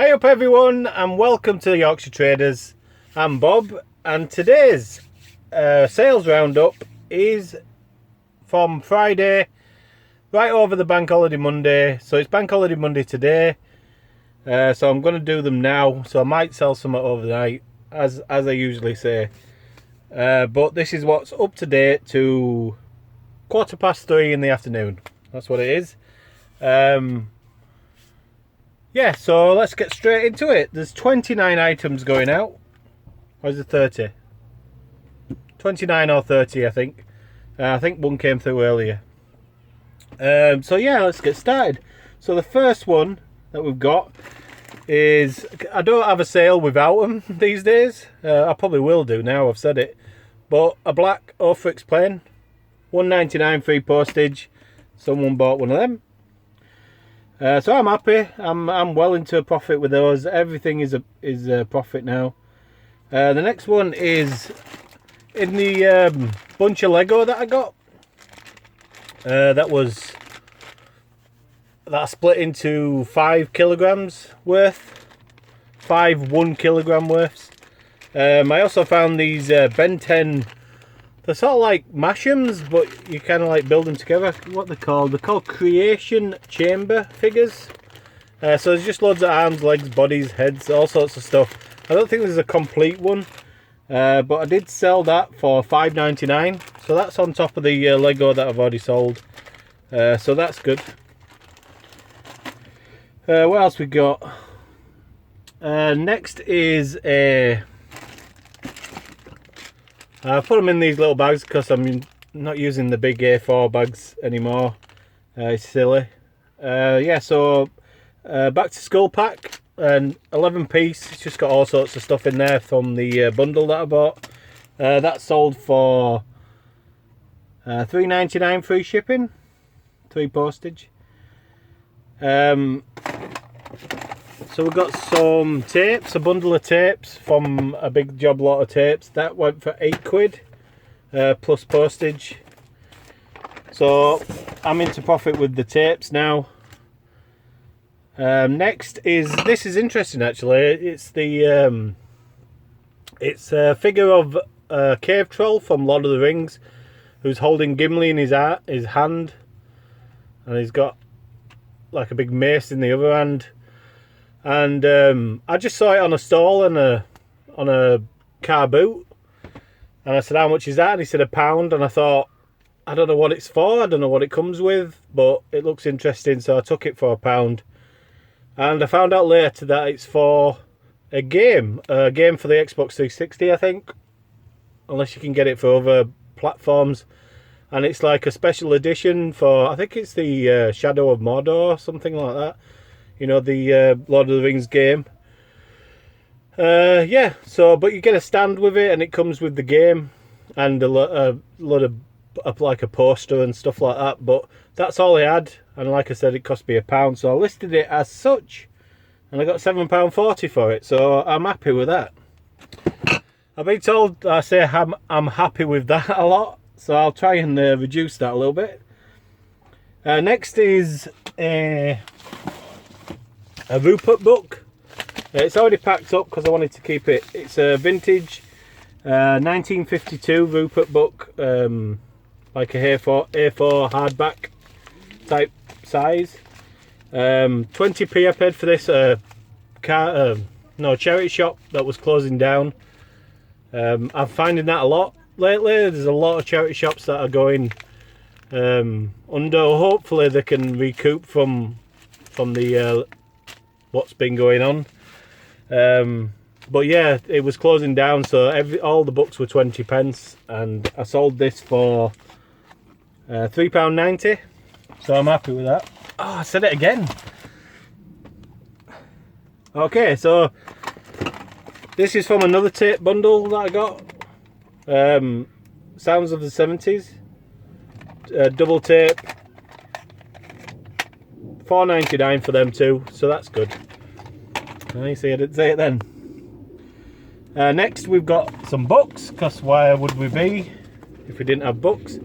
Hi up everyone and welcome to the Yorkshire Traders. I'm Bob and today's sales roundup is from Friday right over the Bank Holiday Monday. So it's Bank Holiday Monday today, so I'm going to do them now, so I might sell some overnight as I usually say, but this is what's up to date to 3:15 in the afternoon. That's what it is. Yeah, so let's get straight into it. There's 29 items going out. Or is it 30? 29 or 30, I think. I think one came through earlier. So yeah, let's get started. So the first one that we've got is, I don't have a sale without them these days. I probably will do now I've said it. But a black Ofrix plane, $1.99 free postage. Someone bought one of them. So I'm happy. I'm well into a profit with those. Everything is a profit now. The next one is in the bunch of Lego that I got. That I split into 5 kilograms worth, 1 kilogram worths. I also found these Ben 10. They're sort of like Mash'ems, but you kind of like build them together. What they're called? They're called Creation Chamber figures. So there's just loads of arms, legs, bodies, heads, all sorts of stuff. I don't think there's a complete one, but I did sell that for $5.99. So that's on top of the Lego that I've already sold. So that's good. What else we got? Next is a... I've put them in these little bags because I'm not using the big A4 bags anymore. It's silly. Yeah, so back to school pack, and 11 piece. It's just got all sorts of stuff in there from the bundle that I bought. That sold for $3.99 free shipping, 3 postage. So we've got some tapes, a bundle of tapes from a big job lot of tapes. That went for £8 plus postage. So I'm into profit with the tapes now. Next is, this is interesting actually. It's the it's a figure of a cave troll from Lord of the Rings who's holding Gimli in his hand, and he's got like a big mace in the other hand. And I just saw it on a stall and on a car boot, and I said, how much is that? And he said £1. And I thought, I don't know what it's for, I don't know what it comes with, but it looks interesting, so I took it for £1. And I found out later that it's for a game for the Xbox 360, I think, unless you can get it for other platforms. And it's like a special edition for, I think it's the Shadow of Mordor or something like that. You know, the Lord of the Rings game. Yeah, so, but you get a stand with it, and it comes with the game and a lot of like a poster and stuff like that. But that's all I had, and like I said, it cost me £1, so I listed it as such, and I got £7.40 for it. So I'm happy with that. I've been told I say I'm happy with that a lot, so I'll try and reduce that a little bit. Next is a Rupert book. It's already packed up because I wanted to keep it. It's a vintage 1952 Rupert book, like a A4 hardback type size. 20p I paid for this. Charity shop that was closing down. I'm finding that a lot lately. There's a lot of charity shops that are going under. Hopefully they can recoup from the what's been going on. But yeah, it was closing down, so all the books were 20p, and I sold this for £3.90, so I'm happy with that. Oh, I said it again. Okay, so this is from another tape bundle that I got. Sounds of the 70s, double tape, $4.99 for them too, so that's good. You see, I didn't say it then. Next we've got some books, because why would we be if we didn't have books?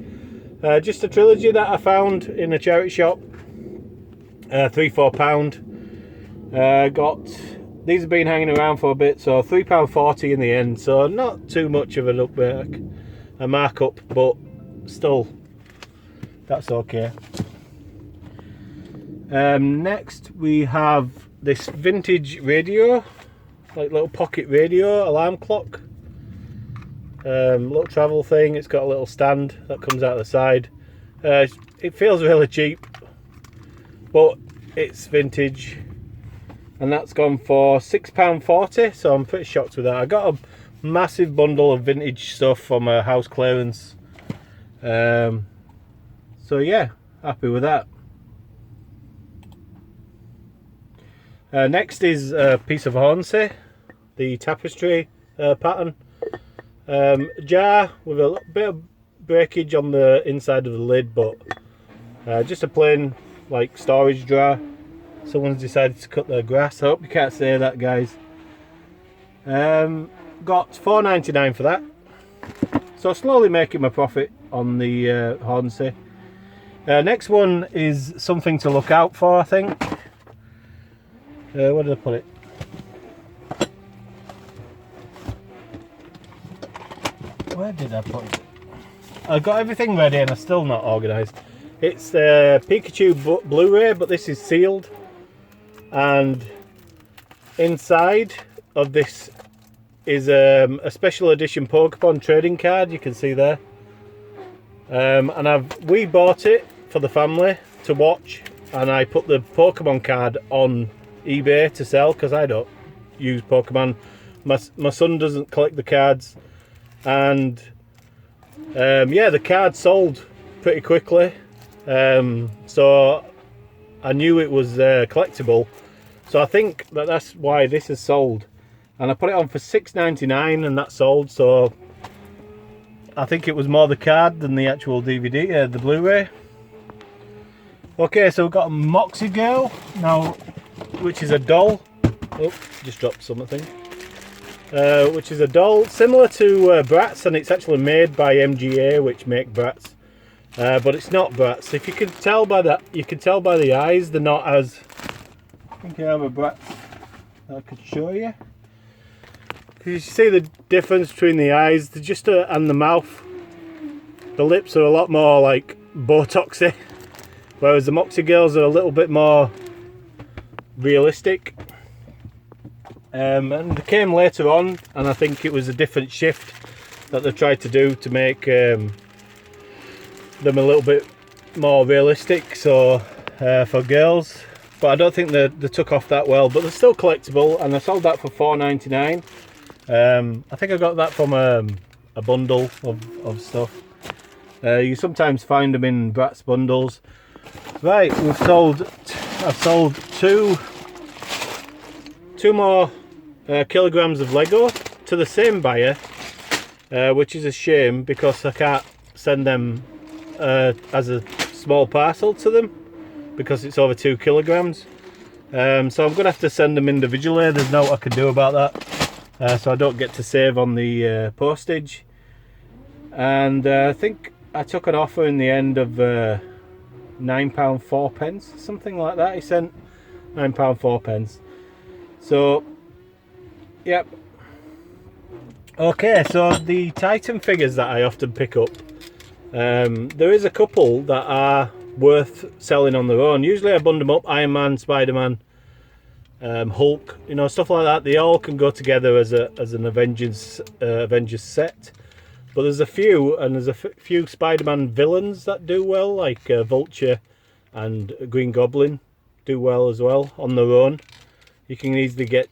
Just a trilogy that I found in a charity shop, £3-4. Got these have been hanging around for a bit, so £3.40 in the end, so not too much of a markup, but still, that's okay. Next we have this vintage radio, like little pocket radio alarm clock, little travel thing. It's got a little stand that comes out the side. It feels really cheap, but it's vintage, and that's gone for £6.40, so I'm pretty shocked with that. I got a massive bundle of vintage stuff from a house clearance, so yeah, happy with that. Next is a piece of Hornsey, the tapestry pattern. Jar with a little bit of breakage on the inside of the lid, but just a plain like storage jar. Someone's decided to cut their grass. I hope you can't say that, guys. Got £4.99 for that, so slowly making my profit on the Hornsey. Next one is something to look out for, I think. Where did I put it? Where did I put it? I got everything ready and I'm still not organised. It's Pikachu Blu-ray, but this is sealed, and inside of this is a special edition Pokemon trading card. You can see there, and we bought it for the family to watch, and I put the Pokemon card on eBay to sell because I don't use Pokemon. My son doesn't collect the cards, and yeah, the card sold pretty quickly, so I knew it was collectible, so I think that's why this is sold, and I put it on for £6.99 and that sold, so I think it was more the card than the actual DVD, the Blu-ray. Okay, so we've got a Moxie Girl now, which is a doll. Oh, just dropped something. Which is a doll similar to Bratz, and it's actually made by MGA, which make Bratz, but it's not Bratz. If you can tell by that, you can tell by the eyes, they're not as. I think I have a Bratz that I could show you. You see the difference between the eyes, they're just and the mouth. The lips are a lot more like Botoxy, whereas the Moxie Girls are a little bit more realistic. And they came later on, and I think it was a different shift that they tried to do to make them a little bit more realistic, so for girls. But I don't think they took off that well, but they're still collectible, and I sold that for £4.99. I think I got that from a bundle of stuff. You sometimes find them in Bratz bundles. Right, I've sold two more kilograms of Lego to the same buyer, which is a shame because I can't send them as a small parcel to them because it's over 2 kilograms. So I'm going to have to send them individually. There's no what I can do about that, so I don't get to save on the postage. And I think I took an offer in the end of £9.04, something like that. He sent £9.04. So yep. Okay, so the Titan figures that I often pick up, there is a couple that are worth selling on their own. Usually I bund them up, Iron Man, Spider-Man, Hulk, you know, stuff like that. They all can go together as an Avengers set. But there's a few, and there's a few Spider-Man villains that do well, like Vulture and Green Goblin do well as well on their own. You can easily get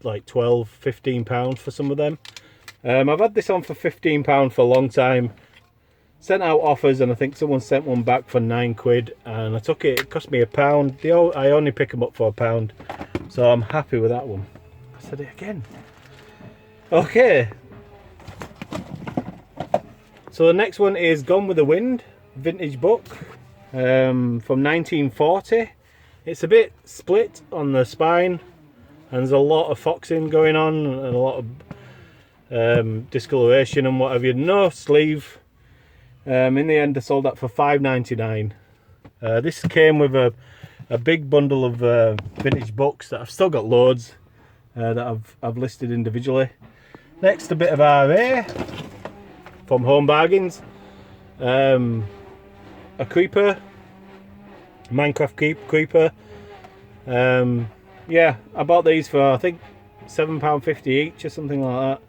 like £12–15 for some of them. I've had this on for £15 for a long time. Sent out offers, and I think someone sent one back for £9, and I took it. It cost me £1. I only pick them up for £1, so I'm happy with that one. I said it again. Okay. So the next one is Gone with the Wind, vintage book from 1940. It's a bit split on the spine, and there's a lot of foxing going on and a lot of discoloration and whatever. No sleeve. In the end I sold that for £5.99. This came with a big bundle of vintage books that I've still got loads. that I've listed individually. Next, a bit of RA from Home Bargains. A creeper, Minecraft creeper. Yeah, I bought these for I think £7.50 each or something like that.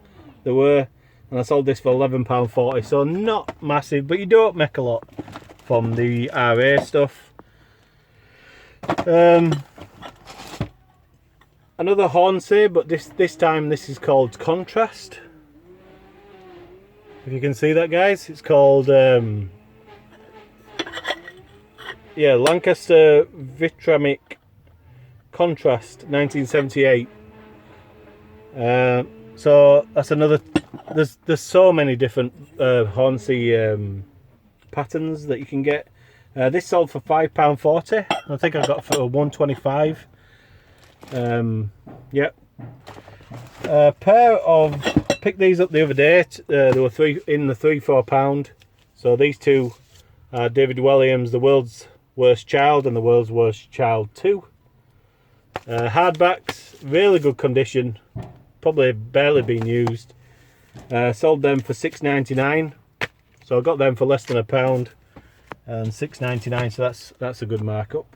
They were, and I sold this for £11.40. So not massive, but you don't make a lot from the RA stuff. Another Hornsey, but this time this is called Contrast. If you can see that, guys, it's called yeah, Lancaster Vitramic Contrast 1978. So that's another. There's so many different Hornsey patterns that you can get. This sold for £5.40. I think I got it for £1.25. Yep. A pair of, picked these up the other day. There were three in the £3-4. So these two are David Williams, The World's Worst Child and The World's Worst Child 2. Hardbacks, really good condition, probably barely been used. Sold them for £6.99. So I got them for less than £1 and £6.99. So that's a good markup.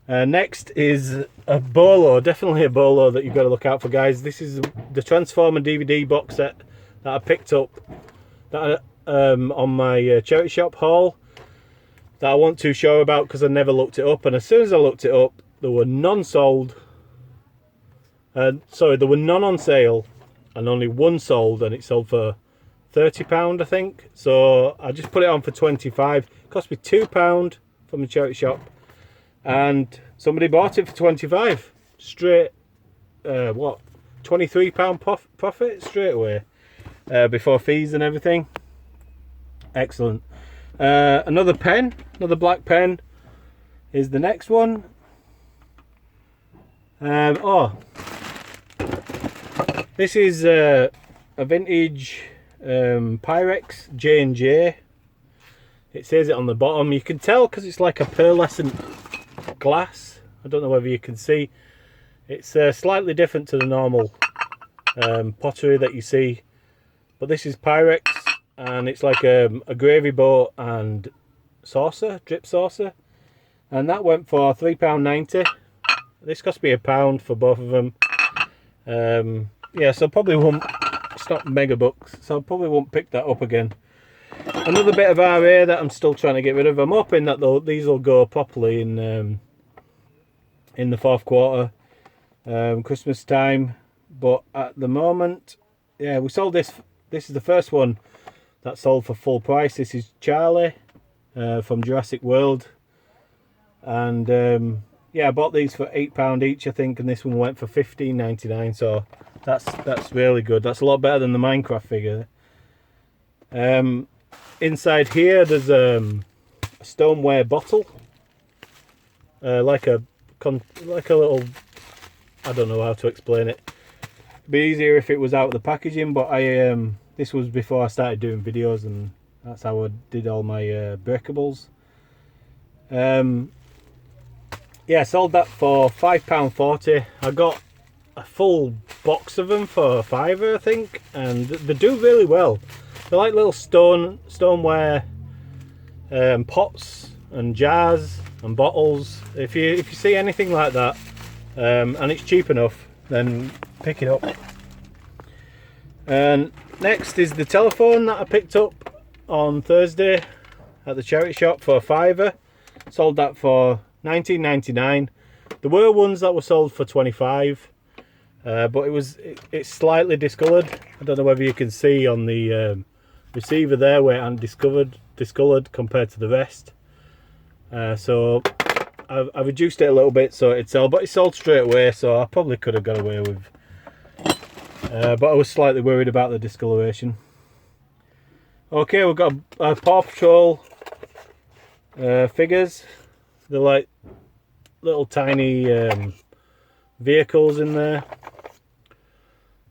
Next is a bolo, definitely a bolo that you've got to look out for, guys. This is the Transformer DVD box set that I picked up that on my charity shop haul that I wasn't too sure about because I never looked it up. And as soon as I looked it up, there were none sold. Sorry, there were none on sale and only one sold, and it sold for £30, I think. So I just put it on for £25. It cost me £2 from the charity shop. And somebody bought it for £25 straight. What, £23 profit straight away before fees and everything. Excellent. Another pen, another black pen is the next one. Oh, this is a vintage Pyrex J&J. It says it on the bottom. You can tell because it's like a pearlescent glass. I don't know whether you can see. It's slightly different to the normal pottery that you see, but this is Pyrex, and it's like a gravy boat and saucer, drip saucer, and that went for £3.90. This cost me £1 for both of them. Yeah, so probably won't. It's not mega bucks, so I probably won't pick that up again. Another bit of RA that I'm still trying to get rid of. I'm hoping that these will go properly in the fourth quarter, Christmas time. But at the moment, yeah, we sold this. This is the first one that sold for full price. This is Charlie from Jurassic World, and yeah, I bought these for £8 each, I think, and this one went for £15.99. So that's really good. That's a lot better than the Minecraft figure. Inside here, there's a stoneware bottle, like a little. I don't know how to explain it. It'd be easier if it was out of the packaging, but this was before I started doing videos, and that's how I did all my breakables. Yeah, sold that for £5.40. I got a full box of them for £5, I think, and they do really well. They're like little stoneware pots and jars and bottles. If you see anything like that, and it's cheap enough, then pick it up. And next is the telephone that I picked up on Thursday at the charity shop for £5. Sold that for £19.99. There were ones that were sold for £25, but it's slightly discoloured. I don't know whether you can see on the receiver there where it hadn't discoloured compared to the rest. So I've reduced it a little bit so it'd sell, but it sold straight away, so I probably could have got away with. But I was slightly worried about the discoloration. Okay, we've got Paw Patrol figures. They're like little tiny vehicles in there.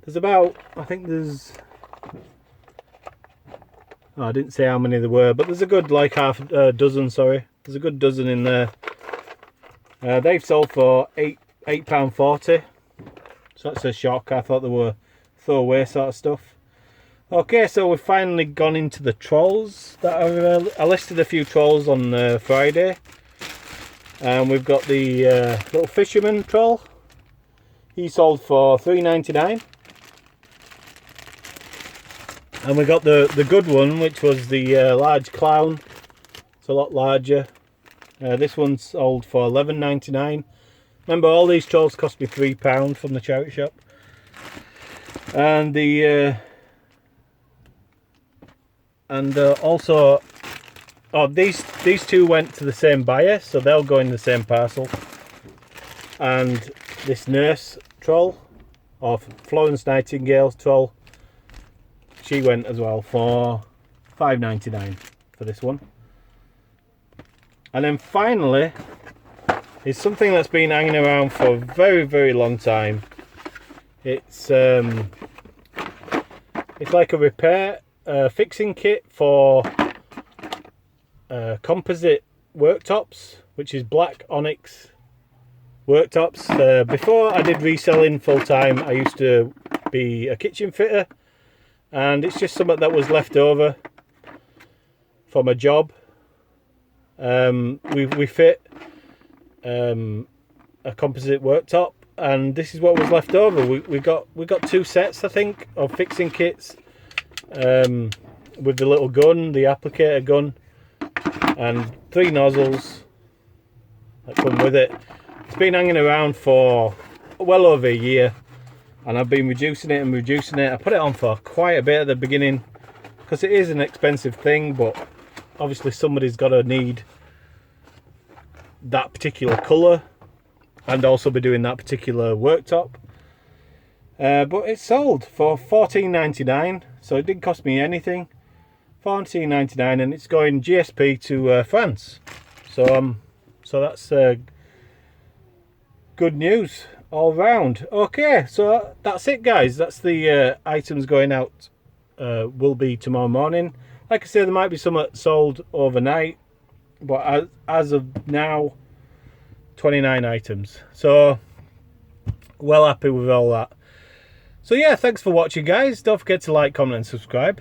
There's about, I think there's, oh, I didn't say how many there were, but there's a good like half a dozen, sorry. There's a good dozen in there. They've sold for £8.40. So that's a shock. I thought they were throwaway sort of stuff. Okay, so we've finally gone into the trolls. I listed a few trolls on Friday. And we've got the little fisherman troll. He sold for $3.99. And we got the good one, which was the large clown. It's a lot larger. This one sold for $11.99. Remember, all these trolls cost me £3 from the charity shop. And the also, oh, these two went to the same buyer, so they'll go in the same parcel. And this nurse troll, or Florence Nightingale troll, she went as well for $5.99 for this one. And then finally is something that's been hanging around for a very, very long time. It's like a repair fixing kit for composite worktops, which is black onyx worktops. Before I did reselling full time, I used to be a kitchen fitter, and it's just something that was left over from a job. We fit a composite worktop, and this is what was left over. We got 2 sets, I think, of fixing kits, with the little gun, the applicator gun, and 3 nozzles that come with it. It's been hanging around for well over a year, and I've been reducing it and reducing it. I put it on for quite a bit at the beginning because it is an expensive thing, but obviously somebody's got to need that particular colour and also be doing that particular worktop. But it's sold for $14.99, so it didn't cost me anything. $14.99, and it's going GSP to France. So that's good news all round. Okay, so that's it, guys. That's the items going out. Will be tomorrow morning. Like I said, there might be some sold overnight, but as of now, 29 items. So well happy with all that. So yeah, thanks for watching, guys. Don't forget to like, comment and subscribe.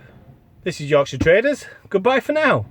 This is Yorkshire Traders. Goodbye for now.